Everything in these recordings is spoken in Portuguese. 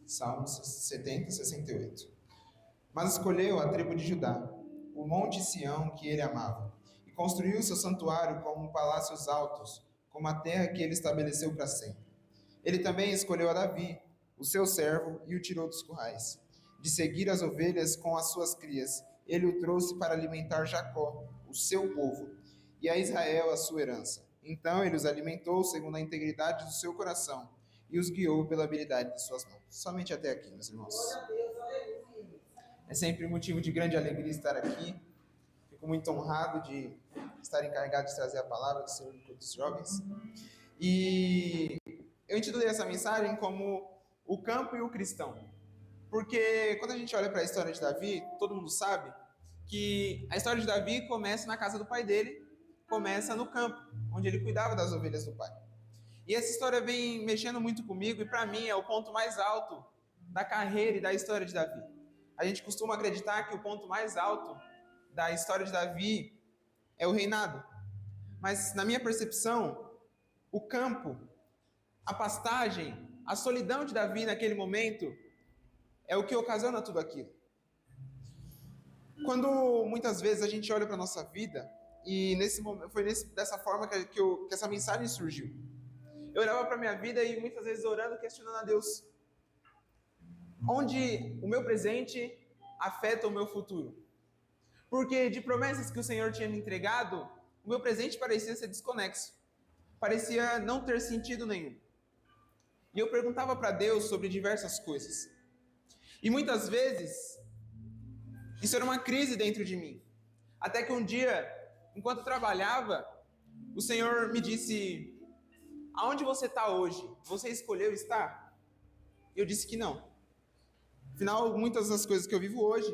Salmos 70, 68. Mas escolheu a tribo de Judá, o monte Sião que ele amava, e construiu seu santuário como palácios altos, como a terra que ele estabeleceu para sempre. Ele também escolheu a Davi, o seu servo, e o tirou dos currais. De seguir as ovelhas com as suas crias, ele o trouxe para alimentar Jacó, o seu povo, e a Israel, a sua herança. Então ele os alimentou segundo a integridade do seu coração, e os guiou pela habilidade de suas mãos. Somente até aqui, meus irmãos. É sempre motivo de grande alegria estar aqui. Fico muito honrado de estar encarregado de trazer a palavra do Senhor para os jovens. E eu intitulei essa mensagem como o campo e o cristão. Porque quando a gente olha para a história de Davi, todo mundo sabe que a história de Davi começa na casa do pai dele, começa no campo, onde ele cuidava das ovelhas do pai. E essa história vem mexendo muito comigo e para mim é o ponto mais alto da carreira e da história de Davi. A gente costuma acreditar que o ponto mais alto da história de Davi é o reinado. Mas na minha percepção, o campo, a pastagem, a solidão de Davi naquele momento é o que ocasiona tudo aquilo. Quando muitas vezes a gente olha para a nossa vida, e dessa forma que essa mensagem surgiu. Eu olhava para a minha vida e muitas vezes orando, questionando a Deus. Onde o meu presente afeta o meu futuro? Porque de promessas que o Senhor tinha me entregado, o meu presente parecia ser desconexo. Parecia não ter sentido nenhum. E eu perguntava para Deus sobre diversas coisas. E muitas vezes, isso era uma crise dentro de mim. Até que um dia, enquanto eu trabalhava, o Senhor me disse: aonde você está hoje? Você escolheu estar? E eu disse que não. Afinal, muitas das coisas que eu vivo hoje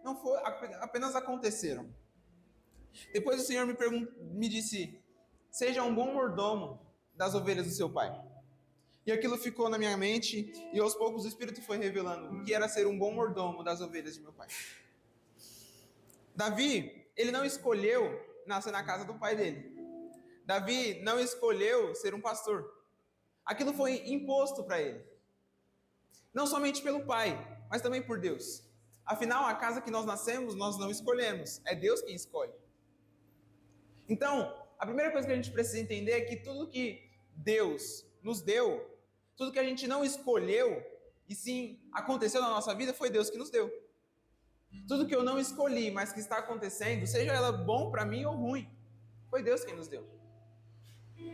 não foi, apenas aconteceram. Depois o Senhor me disse: seja um bom mordomo das ovelhas do seu pai. E aquilo ficou na minha mente e aos poucos o Espírito foi revelando o que era ser um bom mordomo das ovelhas de meu pai. Davi, ele não escolheu nascer na casa do pai dele. Davi não escolheu ser um pastor. Aquilo foi imposto para ele. Não somente pelo pai, mas também por Deus. Afinal, a casa que nós nascemos, nós não escolhemos. É Deus quem escolhe. Então, a primeira coisa que a gente precisa entender é que tudo que Deus nos deu, tudo que a gente não escolheu, e sim aconteceu na nossa vida, foi Deus que nos deu. Tudo que eu não escolhi, mas que está acontecendo, seja ela bom para mim ou ruim, foi Deus quem nos deu.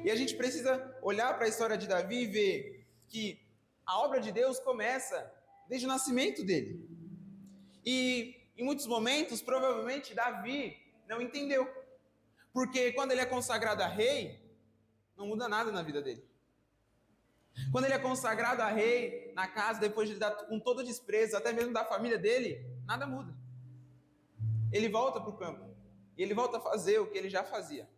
E a gente precisa olhar para a história de Davi e ver que a obra de Deus começa desde o nascimento dele. E em muitos momentos, provavelmente, Davi não entendeu. Porque quando ele é consagrado a rei, não muda nada na vida dele. Quando ele é consagrado a rei na casa, depois de lidar com todo o desprezo, até mesmo da família dele, nada muda. Ele volta para o campo. E ele volta a fazer o que ele já fazia.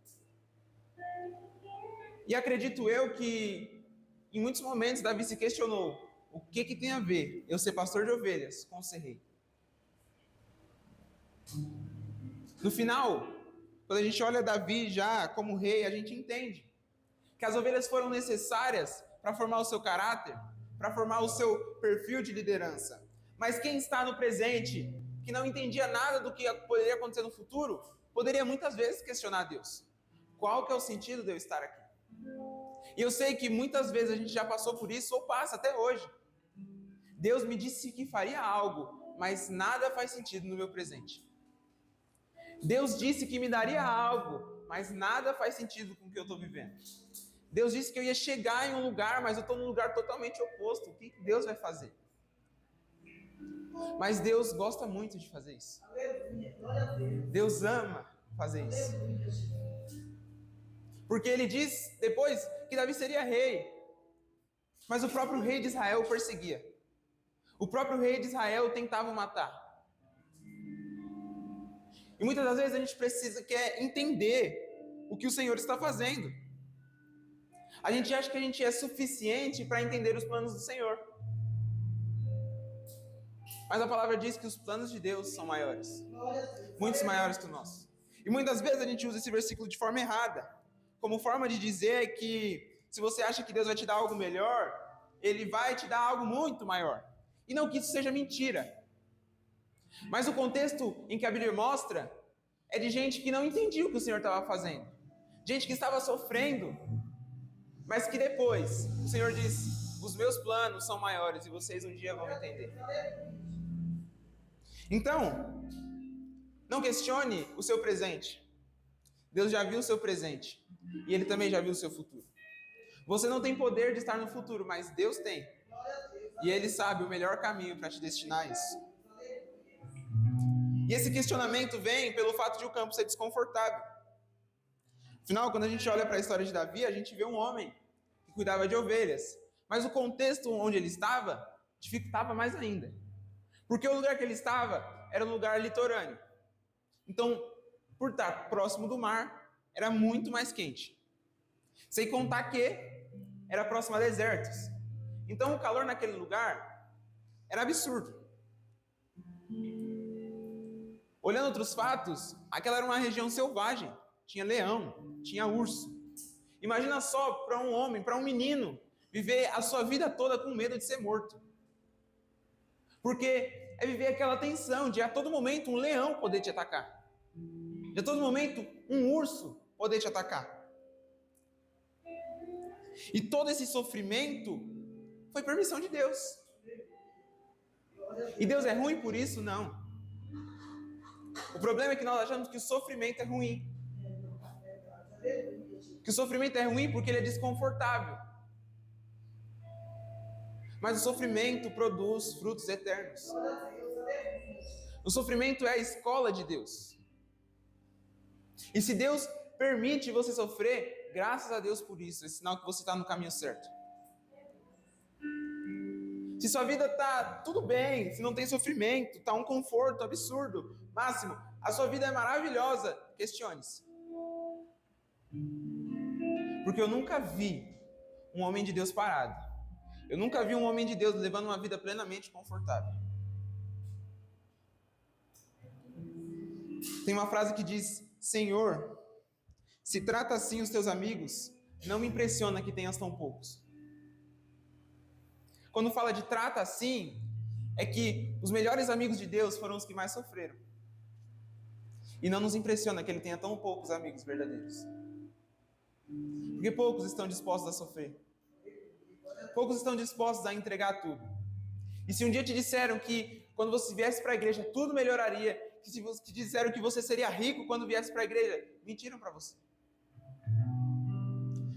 E acredito eu que em muitos momentos Davi se questionou: o que tem a ver eu ser pastor de ovelhas com ser rei? No final, quando a gente olha Davi já como rei, a gente entende que as ovelhas foram necessárias para formar o seu caráter, para formar o seu perfil de liderança. Mas quem está no presente, que não entendia nada do que poderia acontecer no futuro, poderia muitas vezes questionar Deus. Qual que é o sentido de eu estar aqui? E eu sei que muitas vezes a gente já passou por isso ou passa até hoje. Deus me disse que faria algo, mas nada faz sentido no meu presente. Deus disse que me daria algo, mas nada faz sentido com o que eu estou vivendo. Deus disse que eu ia chegar em um lugar, mas eu estou num lugar totalmente oposto. O que Deus vai fazer? Mas Deus gosta muito de fazer isso. Deus ama fazer isso. Porque ele diz depois que Davi seria rei. Mas o próprio rei de Israel o perseguia. O próprio rei de Israel tentava o matar. E muitas das vezes a gente quer entender o que o Senhor está fazendo. A gente acha que a gente é suficiente para entender os planos do Senhor. Mas a palavra diz que os planos de Deus são maiores. Muitos maiores que o nosso. E muitas vezes a gente usa esse versículo de forma errada. Como forma de dizer que se você acha que Deus vai te dar algo melhor, Ele vai te dar algo muito maior. E não que isso seja mentira. Mas o contexto em que a Bíblia mostra é de gente que não entendia o que o Senhor estava fazendo. Gente que estava sofrendo, mas que depois o Senhor disse: os meus planos são maiores e vocês um dia vão entender. Então, não questione o seu presente. Deus já viu o seu presente e Ele também já viu o seu futuro. Você não tem poder de estar no futuro, mas Deus tem. E Ele sabe o melhor caminho para te destinar a isso. E esse questionamento vem pelo fato de o campo ser desconfortável. Afinal, quando a gente olha para a história de Davi, a gente vê um homem que cuidava de ovelhas. Mas o contexto onde ele estava dificultava mais ainda. Porque o lugar que ele estava era um lugar litorâneo. Então, por estar próximo do mar, era muito mais quente. Sem contar que era próximo a desertos. Então, o calor naquele lugar era absurdo. Olhando outros fatos, aquela era uma região selvagem. Tinha leão, tinha urso. Imagina só para um homem, para um menino, viver a sua vida toda com medo de ser morto. Porque é viver aquela tensão de a todo momento um leão poder te atacar. De a todo momento um urso poder te atacar. E todo esse sofrimento foi permissão de Deus. E Deus é ruim por isso? Não. O problema é que nós achamos que o sofrimento é ruim. Que o sofrimento é ruim porque ele é desconfortável. Mas o sofrimento produz frutos eternos. O sofrimento é a escola de Deus. E se Deus permite você sofrer, graças a Deus por isso, é sinal que você está no caminho certo. Se sua vida está tudo bem, se não tem sofrimento, está um conforto absurdo, máximo, a sua vida é maravilhosa, questione-se. Porque eu nunca vi um homem de Deus parado. Eu nunca vi um homem de Deus levando uma vida plenamente confortável. Tem uma frase que diz: Senhor, se trata assim os teus amigos, não me impressiona que tenhas tão poucos. Quando fala de trata assim, é que os melhores amigos de Deus foram os que mais sofreram. E não nos impressiona que ele tenha tão poucos amigos verdadeiros. Porque poucos estão dispostos a sofrer. Poucos estão dispostos a entregar tudo. E se um dia te disseram que quando você viesse para a igreja tudo melhoraria, que se te disseram que você seria rico quando viesse para a igreja, mentiram para você.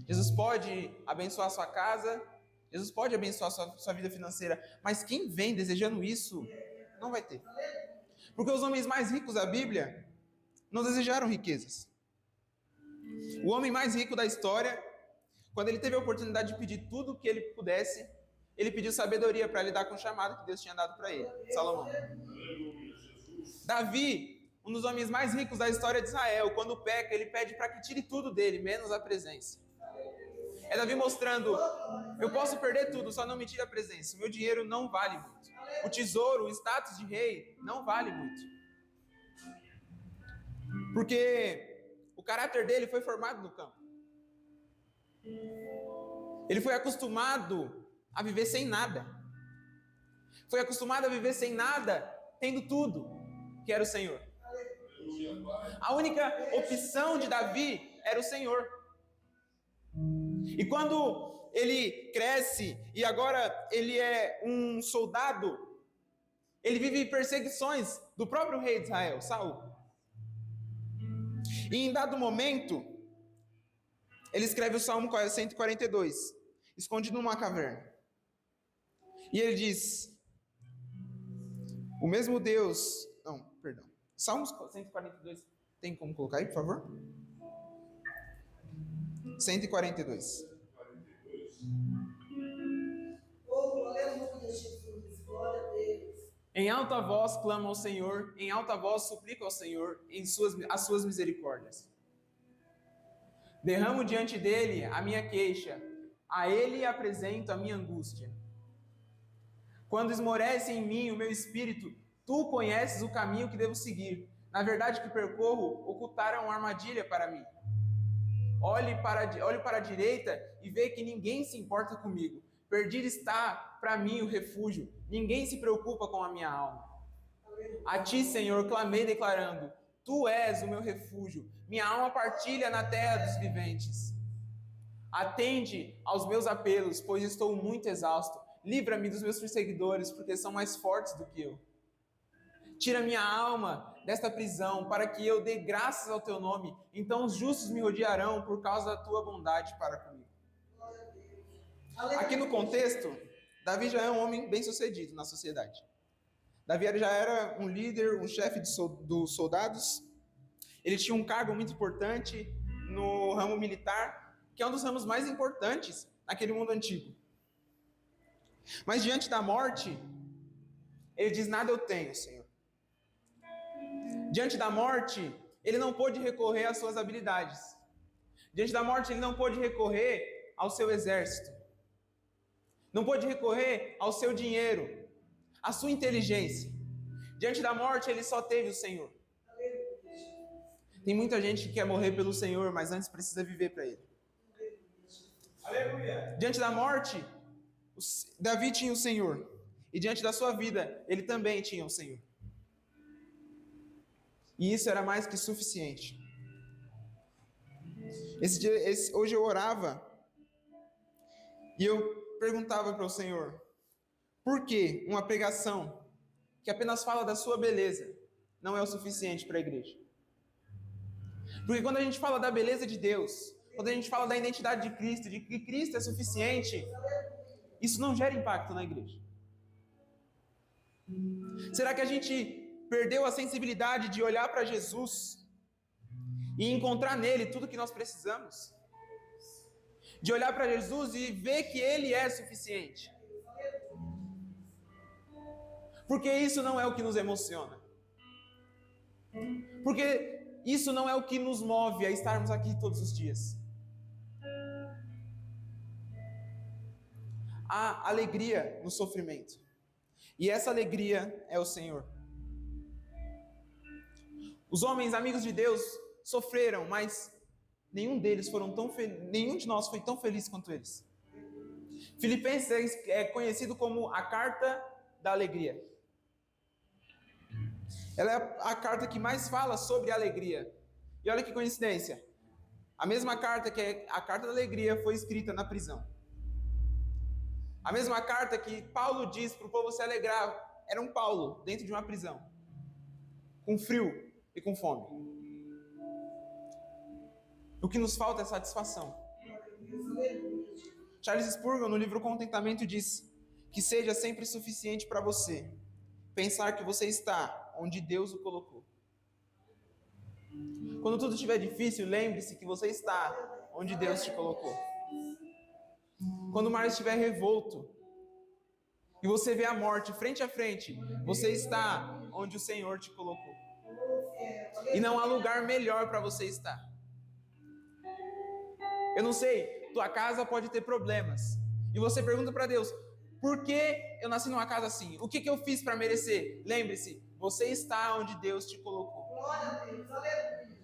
Jesus pode abençoar a sua casa, Jesus pode abençoar a sua vida financeira, mas quem vem desejando isso, não vai ter. Porque os homens mais ricos da Bíblia não desejaram riquezas. O homem mais rico da história, quando ele teve a oportunidade de pedir tudo o que ele pudesse, ele pediu sabedoria para lidar com o chamado que Deus tinha dado para ele, Salomão. Davi, um dos homens mais ricos da história de Israel, quando peca, ele pede para que tire tudo dele, menos a presença. É Davi mostrando: eu posso perder tudo, só não me tire a presença. O meu dinheiro não vale muito. O tesouro, o status de rei, não vale muito. Porque o caráter dele foi formado no campo. Ele foi acostumado a viver sem nada. Foi acostumado a viver sem nada, tendo tudo, que era o Senhor. A única opção de Davi era o Senhor. E quando ele cresce e agora ele é um soldado, ele vive perseguições do próprio rei de Israel, Saul. E em dado momento, ele escreve o Salmo 142, escondido numa caverna. E ele diz: o mesmo Deus... Não, perdão. Salmos 142, tem como colocar aí, por favor? 142. Oh, aleluia, Jesus, glória a Deus. Em alta voz clamo ao Senhor, em alta voz suplico ao Senhor as suas misericórdias. Derramo diante dele a minha queixa, a ele apresento a minha angústia. Quando esmorece em mim o meu espírito, tu conheces o caminho que devo seguir. Na verdade que percorro, ocultaram uma armadilha para mim. Olhe para a direita e vê que ninguém se importa comigo. Perdido está para mim o refúgio. Ninguém se preocupa com a minha alma. A ti, Senhor, clamei declarando: Tu és o meu refúgio. Minha alma partilha na terra dos viventes. Atende aos meus apelos, pois estou muito exausto. Livra-me dos meus perseguidores, porque são mais fortes do que eu. Tira minha alma desta prisão, para que eu dê graças ao teu nome. Então os justos me rodearão por causa da tua bondade para comigo. Aqui no contexto, Davi já é um homem bem-sucedido na sociedade. Davi já era um líder, um chefe dos soldados. Ele tinha um cargo muito importante no ramo militar, que é um dos ramos mais importantes naquele mundo antigo. Mas diante da morte, ele diz: nada eu tenho, Senhor. Diante da morte, ele não pôde recorrer às suas habilidades. Diante da morte, ele não pôde recorrer ao seu exército. Não pôde recorrer ao seu dinheiro, à sua inteligência. Diante da morte, ele só teve o Senhor. Tem muita gente que quer morrer pelo Senhor, mas antes precisa viver para Ele. Aleluia. Diante da morte, Davi tinha o Senhor. E diante da sua vida, ele também tinha o Senhor. E isso era mais que suficiente. Hoje eu orava e eu perguntava para o Senhor: por que uma pregação que apenas fala da sua beleza não é o suficiente para a igreja? Porque quando a gente fala da beleza de Deus, quando a gente fala da identidade de Cristo, de que Cristo é suficiente, isso não gera impacto na igreja. Será que a gente perdeu a sensibilidade de olhar para Jesus e encontrar nele tudo que nós precisamos? De olhar para Jesus e ver que Ele é suficiente? Porque isso não é o que nos emociona. Porque isso não é o que nos move a estarmos aqui todos os dias. Há alegria no sofrimento. E essa alegria é o Senhor. Os homens amigos de Deus sofreram, mas nenhum de nós foi tão feliz quanto eles. Filipenses é conhecido como a carta da alegria. Ela é a carta que mais fala sobre alegria. E olha que coincidência. A mesma carta que é a carta da alegria foi escrita na prisão. A mesma carta que Paulo diz para o povo se alegrar era um Paulo dentro de uma prisão, com frio e com fome. O que nos falta é satisfação. Charles Spurgeon, no livro Contentamento, diz que seja sempre suficiente para você pensar que você está onde Deus o colocou. Quando tudo estiver difícil, lembre-se que você está onde Deus te colocou. Quando o mar estiver revolto e você vê a morte frente a frente, você está onde o Senhor te colocou. E não há lugar melhor para você estar. Eu não sei, tua casa pode ter problemas. E você pergunta para Deus: por que eu nasci numa casa assim? O que eu fiz para merecer? Lembre-se, você está onde Deus te colocou. Glória a Deus, aleluia.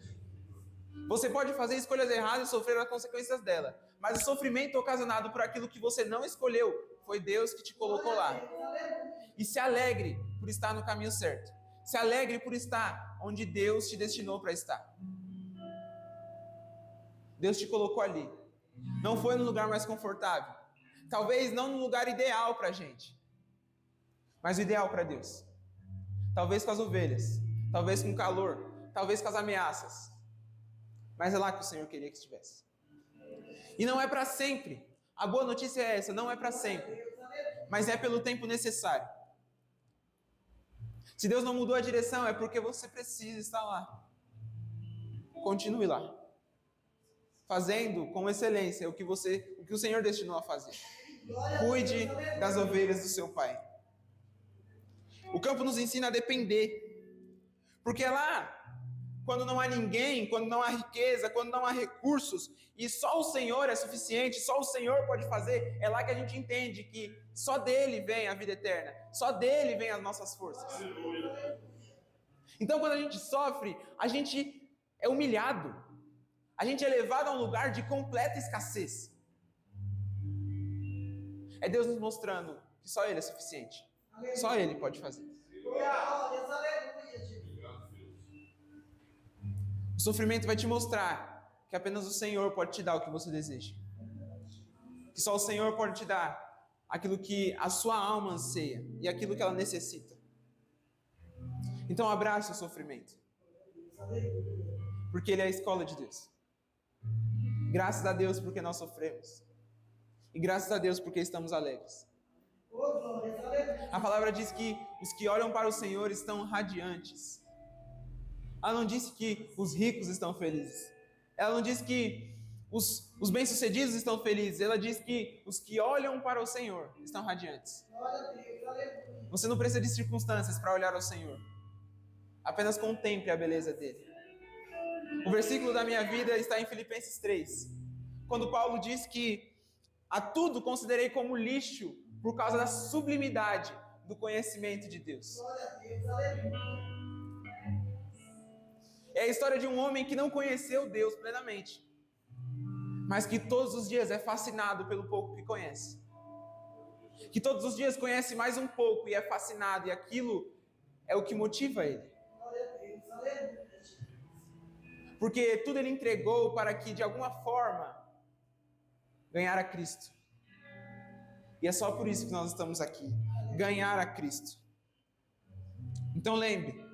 Você pode fazer escolhas erradas e sofrer as consequências dela. Mas o sofrimento ocasionado por aquilo que você não escolheu, foi Deus que te colocou lá. E se alegre por estar no caminho certo. Se alegre por estar onde Deus te destinou para estar. Deus te colocou ali. Não foi no lugar mais confortável. Talvez não no lugar ideal para a gente. Mas o ideal para Deus. Talvez com as ovelhas. Talvez com o calor. Talvez com as ameaças. Mas é lá que o Senhor queria que estivesse. E não é para sempre. A boa notícia é essa, não é para sempre. Mas é pelo tempo necessário. Se Deus não mudou a direção, é porque você precisa estar lá. Continue lá. Fazendo com excelência o que o Senhor destinou a fazer. Cuide das ovelhas do seu Pai. O campo nos ensina a depender. Porque lá, quando não há ninguém, quando não há riqueza, quando não há recursos, e só o Senhor é suficiente, só o Senhor pode fazer, é lá que a gente entende que só dele vem a vida eterna, só dele vem as nossas forças. Então, quando a gente sofre, a gente é humilhado, a gente é levado a um lugar de completa escassez. É Deus nos mostrando que só Ele é suficiente. Só Ele pode fazer. Glórias, aleluia, Jesus. O sofrimento vai te mostrar que apenas o Senhor pode te dar o que você deseja. Que só o Senhor pode te dar aquilo que a sua alma anseia e aquilo que ela necessita. Então abrace o sofrimento. Porque ele é a escola de Deus. Graças a Deus porque nós sofremos. E graças a Deus porque estamos alegres. A palavra diz que os que olham para o Senhor estão radiantes. Ela não disse que os ricos estão felizes. Ela não disse que os bem-sucedidos estão felizes. Ela diz que os que olham para o Senhor estão radiantes. Você não precisa de circunstâncias para olhar ao Senhor. Apenas contemple a beleza dele. O versículo da minha vida está em Filipenses 3. Quando Paulo diz que a tudo considerei como lixo por causa da sublimidade do conhecimento de Deus. É a história de um homem que não conheceu Deus plenamente, mas que todos os dias é fascinado pelo pouco que conhece. Que todos os dias conhece mais um pouco e é fascinado, e aquilo é o que motiva ele. Porque tudo ele entregou para que, de alguma forma, ganhar a Cristo. E é só por isso que nós estamos aqui. Ganhar a Cristo. Então lembre,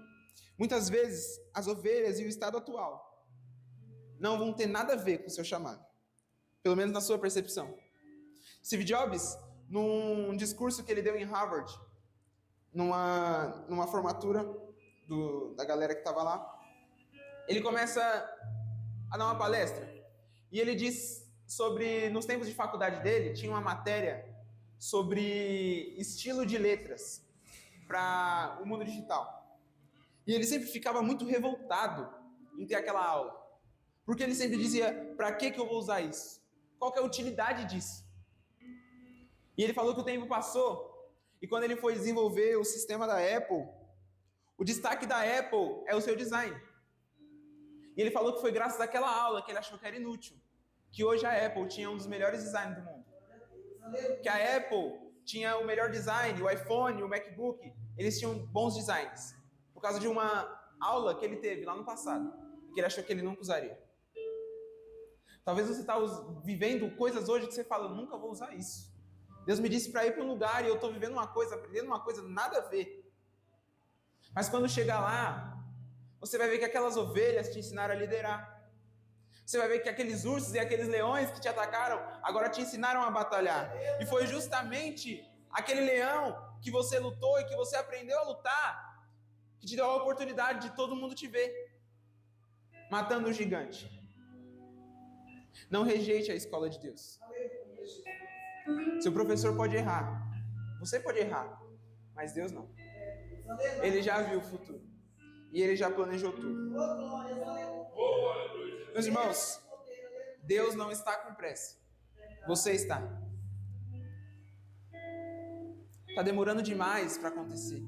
muitas vezes as ovelhas e o estado atual não vão ter nada a ver com o seu chamado. Pelo menos na sua percepção. Steve Jobs, num discurso que ele deu em Harvard, numa formatura da galera que estava lá, ele começa a dar uma palestra. E ele diz sobre, nos tempos de faculdade dele, tinha uma matéria sobre estilo de letras para o mundo digital. E ele sempre ficava muito revoltado em ter aquela aula. Porque ele sempre dizia, para que eu vou usar isso? Qual que é a utilidade disso? E ele falou que o tempo passou, e quando ele foi desenvolver o sistema da Apple, o destaque da Apple é o seu design. E ele falou que foi graças àquela aula que ele achou que era inútil, que hoje a Apple tinha um dos melhores designs do mundo. Que a Apple tinha o melhor design, o iPhone, o MacBook, eles tinham bons designs. Por causa de uma aula que ele teve lá no passado, que ele achou que ele nunca usaria. Talvez você está vivendo coisas hoje que você fala, eu nunca vou usar isso. Deus me disse para ir para um lugar e eu estou vivendo uma coisa, aprendendo uma coisa, nada a ver. Mas quando chegar lá, você vai ver que aquelas ovelhas te ensinaram a liderar. Você vai ver que aqueles ursos e aqueles leões que te atacaram, agora te ensinaram a batalhar. E foi justamente aquele leão que você lutou e que você aprendeu a lutar, que te deu a oportunidade de todo mundo te ver, matando o gigante. Não rejeite a escola de Deus. Seu professor pode errar, você pode errar, mas Deus não. Ele já viu o futuro e Ele já planejou tudo. Meus irmãos, Deus não está com pressa, você está. Está demorando demais para acontecer,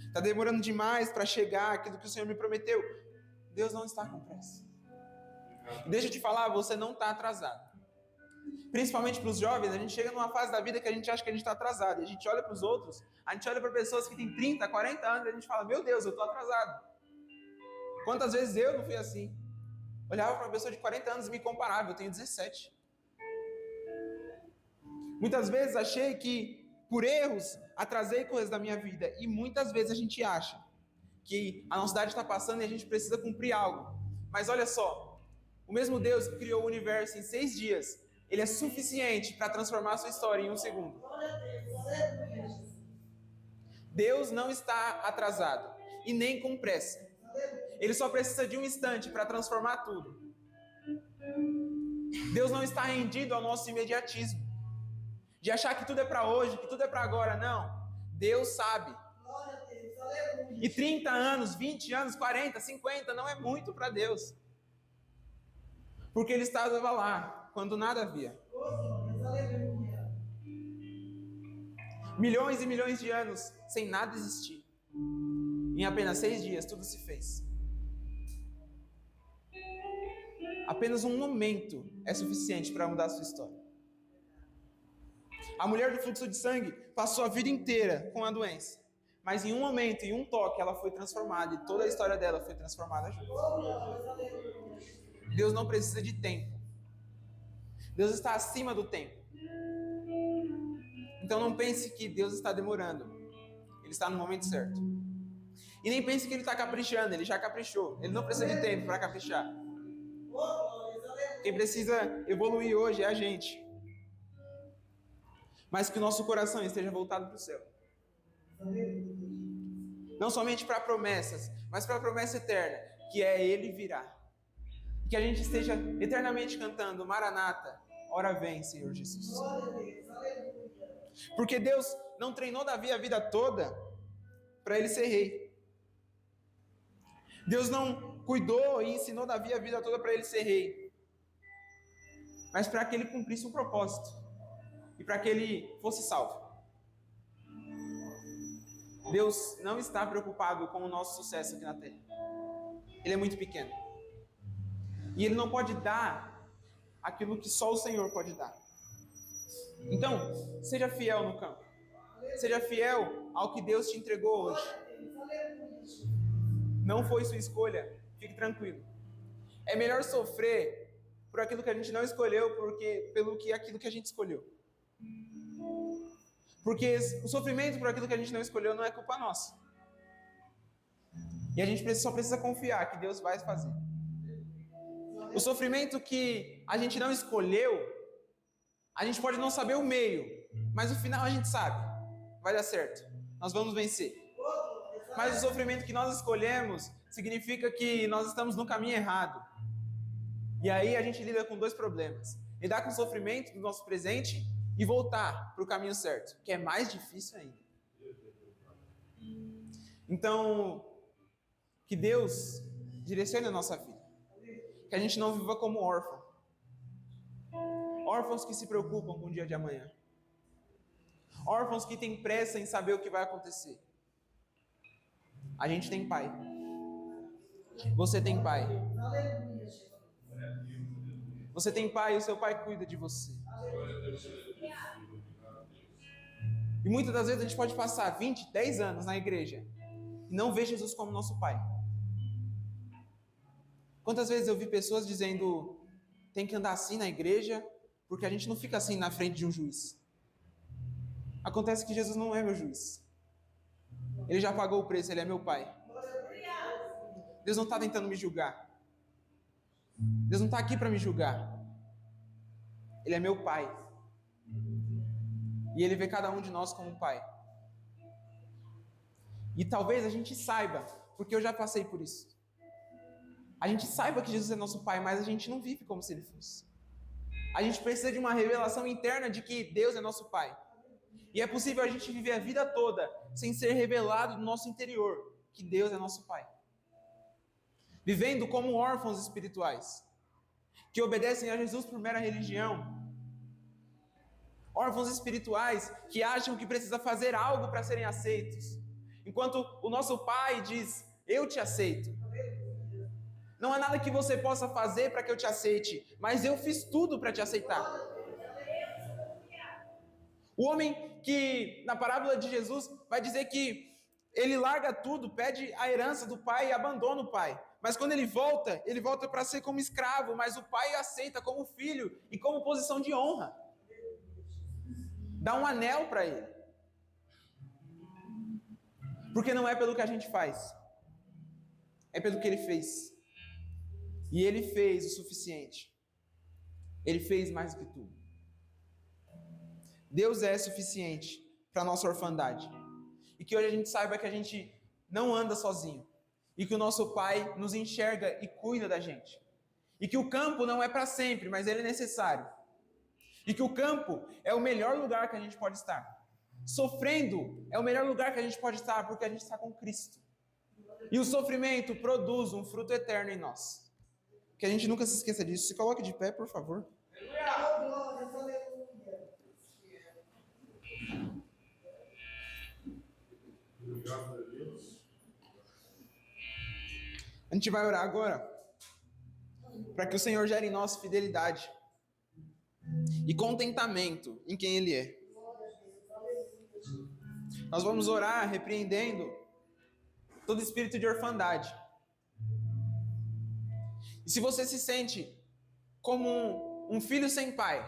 está demorando demais para chegar aquilo que o Senhor me prometeu. Deus não está com pressa. E deixa eu te falar, você não está atrasado. Principalmente para os jovens, a gente chega numa fase da vida que a gente acha que a gente está atrasado. E a gente olha para os outros, a gente olha para pessoas que têm 30, 40 anos e a gente fala, meu Deus, eu estou atrasado. Quantas vezes eu não fui assim? Olhava para uma pessoa de 40 anos e me comparava, eu tenho 17. Muitas vezes achei que, por erros, atrasei coisas da minha vida. E muitas vezes a gente acha que a nossa idade está passando e a gente precisa cumprir algo. Mas olha só, o mesmo Deus que criou o universo em 6 dias, Ele é suficiente para transformar a sua história em 1 segundo. Deus não está atrasado e nem com pressa. Ele só precisa de um instante para transformar tudo. Deus não está rendido ao nosso imediatismo, de achar que tudo é para hoje, que tudo é para agora. Não. Deus sabe. E 30 anos, 20 anos, 40, 50 não é muito para Deus. Porque Ele estava lá quando nada havia. Milhões e milhões de anos sem nada existir. Em apenas 6 dias tudo se fez. Apenas um momento é suficiente para mudar a sua história. A mulher do fluxo de sangue passou a vida inteira com a doença. Mas em um momento, em um toque, ela foi transformada. E toda a história dela foi transformada junto. Deus não precisa de tempo. Deus está acima do tempo. Então não pense que Deus está demorando. Ele está no momento certo. E nem pense que Ele está caprichando. Ele já caprichou. Ele não precisa de tempo para caprichar. Quem precisa evoluir hoje é a gente. Mas que o nosso coração esteja voltado para o céu. Não somente para promessas, mas para a promessa eterna, que é Ele virá. Que a gente esteja eternamente cantando Maranata, ora vem, Senhor Jesus. Porque Deus não treinou Davi a vida toda para ele ser rei. Deus não cuidou e ensinou Davi a vida toda para ele ser rei. Mas para que ele cumprisse um propósito. E para que ele fosse salvo. Deus não está preocupado com o nosso sucesso aqui na terra. Ele é muito pequeno. E Ele não pode dar aquilo que só o Senhor pode dar. Então, seja fiel no campo. Seja fiel ao que Deus te entregou hoje. Não foi sua escolha, fique tranquilo. É melhor sofrer por aquilo que a gente não escolheu pelo que aquilo que a gente escolheu. Porque o sofrimento por aquilo que a gente não escolheu não é culpa nossa. E a gente só precisa confiar que Deus vai fazer. O sofrimento que a gente não escolheu, a gente pode não saber o meio, mas o final a gente sabe. Vai dar certo. Nós vamos vencer. Mas o sofrimento que nós escolhemos significa que nós estamos no caminho errado. E aí a gente lida com dois problemas. Lidar com o sofrimento do nosso presente e voltar para o caminho certo, que é mais difícil ainda. Então, que Deus direcione a nossa vida. Que a gente não viva como órfão. Órfãos que se preocupam com o dia de amanhã. Órfãos que têm pressa em saber o que vai acontecer. A gente tem pai. Você tem pai. Você tem pai e o seu pai cuida de você. E muitas das vezes a gente pode passar 20, 10 anos na igreja e não ver Jesus como nosso pai. Quantas vezes eu vi pessoas dizendo tem que andar assim na igreja porque a gente não fica assim na frente de um juiz. Acontece que Jesus não é meu juiz. Ele já pagou o preço, Ele é meu pai. Deus não está tentando me julgar. Deus não está aqui para me julgar. Ele é meu pai. E Ele vê cada um de nós como pai. E talvez a gente saiba, porque eu já passei por isso. A gente saiba que Jesus é nosso pai, mas a gente não vive como se Ele fosse. A gente precisa de uma revelação interna de que Deus é nosso pai. E é possível a gente viver a vida toda sem ser revelado no nosso interior que Deus é nosso pai. Vivendo como órfãos espirituais, que obedecem a Jesus por mera religião. Órfãos espirituais que acham que precisa fazer algo para serem aceitos. Enquanto o nosso pai diz, eu te aceito. Não há nada que você possa fazer para que eu te aceite, mas eu fiz tudo para te aceitar. O homem que, na parábola de Jesus, vai dizer que ele larga tudo, pede a herança do pai e abandona o pai. Mas quando ele volta para ser como escravo, mas o pai aceita como filho e como posição de honra. Dá um anel para ele. Porque não é pelo que a gente faz, é pelo que ele fez. E ele fez o suficiente. Ele fez mais do que tudo. Deus é suficiente para a nossa orfandade. E que hoje a gente saiba que a gente não anda sozinho. E que o nosso Pai nos enxerga e cuida da gente. E que o campo não é para sempre, mas ele é necessário. E que o campo é o melhor lugar que a gente pode estar. Sofrendo é o melhor lugar que a gente pode estar, porque a gente está com Cristo. E o sofrimento produz um fruto eterno em nós. Que a gente nunca se esqueça disso. Se coloque de pé, por favor. A gente vai orar agora para que o Senhor gere em nós fidelidade e contentamento em quem Ele é. Nós vamos orar repreendendo todo espírito de orfandade. E se você se sente como um filho sem pai,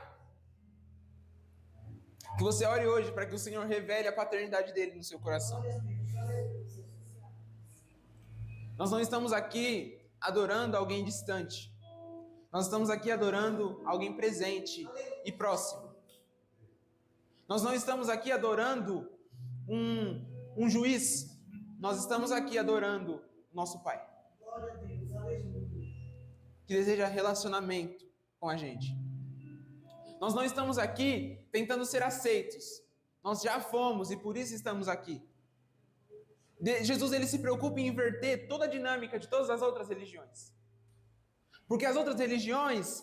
que você ore hoje para que o Senhor revele a paternidade dele no seu coração. Nós não estamos aqui adorando alguém distante. Nós estamos aqui adorando alguém presente e próximo. Nós não estamos aqui adorando um juiz. Nós estamos aqui adorando nosso Pai, que deseja relacionamento com a gente. Nós não estamos aqui tentando ser aceitos. Nós já fomos e por isso estamos aqui. Jesus, ele se preocupa em inverter toda a dinâmica de todas as outras religiões. Porque as outras religiões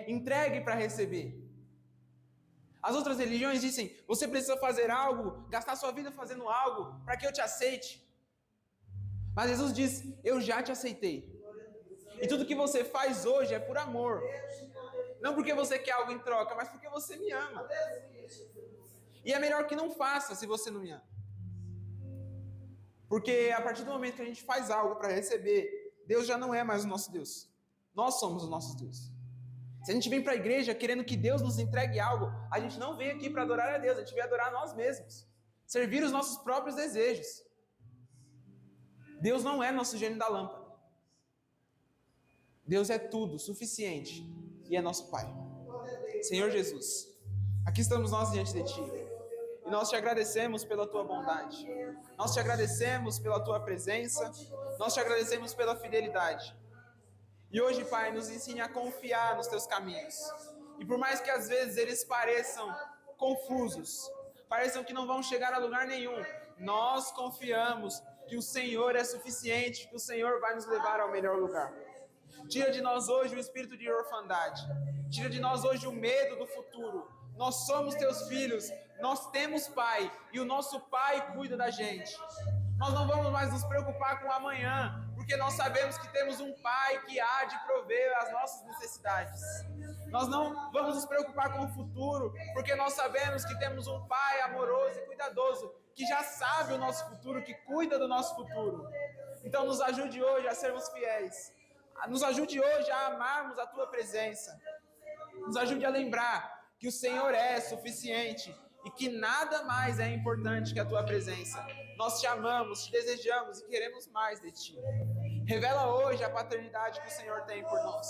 entregue para receber. As outras religiões dizem, você precisa fazer algo, gastar sua vida fazendo algo para que eu te aceite. Mas Jesus diz, eu já te aceitei. E tudo que você faz hoje é por amor. Não porque você quer algo em troca, mas porque você me ama. E é melhor que não faça se você não me ama. Porque a partir do momento que a gente faz algo para receber, Deus já não é mais o nosso Deus. Nós somos o nosso Deus. Se a gente vem para a igreja querendo que Deus nos entregue algo, a gente não vem aqui para adorar a Deus, a gente vem adorar nós mesmos. Servir os nossos próprios desejos. Deus não é nosso gênio da lâmpada. Deus é tudo, suficiente, e é nosso Pai. Senhor Jesus, aqui estamos nós diante de Ti. E nós te agradecemos pela Tua bondade. Nós te agradecemos pela Tua presença. Nós te agradecemos pela fidelidade. E hoje, Pai, nos ensine a confiar nos Teus caminhos. E por mais que às vezes eles pareçam confusos, pareçam que não vão chegar a lugar nenhum, nós confiamos que o Senhor é suficiente, que o Senhor vai nos levar ao melhor lugar. Tira de nós hoje o espírito de orfandade. Tira de nós hoje o medo do futuro. Nós somos Teus filhos, nós temos Pai, e o nosso Pai cuida da gente. Nós não vamos mais nos preocupar com o amanhã, porque nós sabemos que temos um Pai que há de prover as nossas necessidades. Nós não vamos nos preocupar com o futuro, porque nós sabemos que temos um Pai amoroso e cuidadoso, que já sabe o nosso futuro, que cuida do nosso futuro. Então nos ajude hoje a sermos fiéis. Nos ajude hoje a amarmos a Tua presença. Nos ajude a lembrar que o Senhor é suficiente e que nada mais é importante que a Tua presença. Nós te amamos, te desejamos e queremos mais de Ti. Revela hoje a paternidade que o Senhor tem por nós.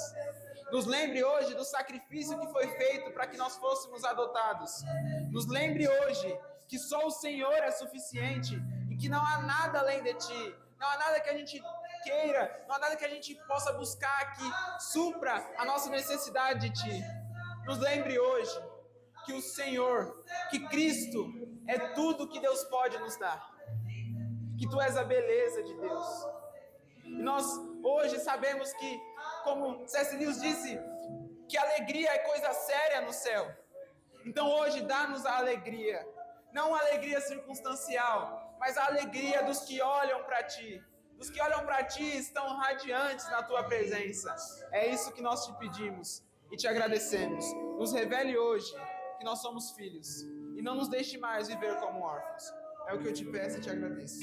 Nos lembre hoje do sacrifício que foi feito para que nós fôssemos adotados. Nos lembre hoje que só o Senhor é suficiente e que não há nada além de Ti. Não há nada que a gente queira, não há nada que a gente possa buscar que supra a nossa necessidade de Ti. Nos lembre hoje que o Senhor, que Cristo é tudo que Deus pode nos dar. Que Tu és a beleza de Deus. E nós hoje sabemos que, como C.S. Lewis disse, que alegria é coisa séria no céu. Então hoje dá-nos a alegria. Não a alegria circunstancial, mas a alegria dos que olham para Ti. Os que olham para Ti estão radiantes na Tua presença. É isso que nós Te pedimos e Te agradecemos. Nos revele hoje que nós somos filhos e não nos deixe mais viver como órfãos. É o que eu Te peço e Te agradeço.